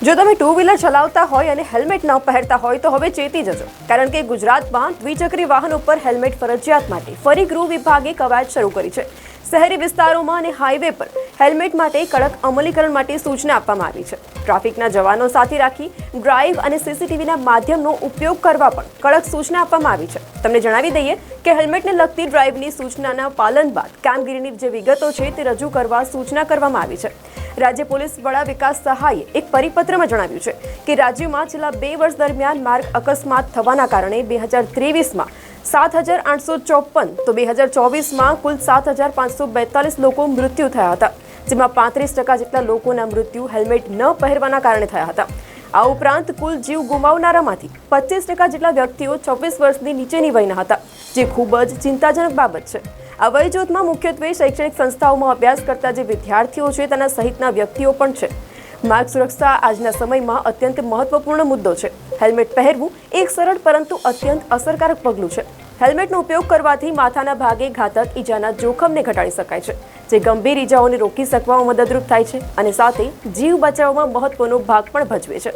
જો તમે two wheeler ચલાવતા હોય અને હેલ્મેટ ન પહેરતા હોય તો હવે ચેતી જજો, કારણ કે ગુજરાતમાં દ્વિચક્રી વાહન ઉપર હેલ્મેટ ફરજિયાત માટે ફરી ગૃહ વિભાગે કવાયત શરૂ કરી છે. શહેરી વિસ્તારોમાં અને હાઈવે પર હેલ્મેટ માટે કડક અમલીકરણ માટે સૂચના આપવામાં આવી છે. ટ્રાફિકના જવાનો સાથે રાખી ડ્રાઈવ અને સીસીટીવીના માધ્યમનો ઉપયોગ કરવા પણ કડક સૂચના આપવામાં આવી છે. તમને જણાવી દઈએ કે હેલ્મેટને લગતી ડ્રાઈવની સૂચનાના પાલન બાદ કામગીરીની જે વિગતો છે તે રજૂ કરવા સૂચના કરવામાં આવી છે. રાજ્ય પોલીસ વડા વિકાસ સહાયે એક પરિપત્રમાં જણાવ્યું છે કે રાજ્યમાં છેલ્લા 2 વર્ષ દરમિયાન માર્ગ અકસ્માત થવાના કારણે 2023માં 7,854 તો 2024માં કુલ 7,542 લોકો મૃત્યુ થયા હતા, જેમાં 35% જેટલા લોકોના મૃત્યુ હેલ્મેટ ન પહેરવાના કારણે થયા હતા. આ ઉપરાંત કુલ જીવ ગુમાવનારામાંથી 25% જેટલા વ્યક્તિઓ 24 વર્ષની નીચેની વયના હતા, જે ખૂબ જ ચિંતાજનક બાબત છે. આ વયજૂથમાં મુખ્યત્વે શૈક્ષણિક સંસ્થાઓમાં અભ્યાસ કરતા જે વિદ્યાર્થીઓ છે તેના સહિતના વ્યક્તિઓ પણ છે. માર્ગ સુરક્ષા આજના સમયમાં અત્યંત મહત્વપૂર્ણ મુદ્દો છે. હેલ્મેટ પહેરવું એક સરળ પરંતુ અત્યંત અસરકારક પગલું છે. હેલ્મેટનો ઉપયોગ કરવાથી માથાના ભાગે ઘાતક ઈજાના જોખમને ઘટાડી શકાય છે, જે ગંભીર ઈજાઓને રોકી શકવામાં મદદરૂપ થાય છે અને સાથે જીવ બચાવવામાં મહત્વનો ભાગ પણ ભજવે છે.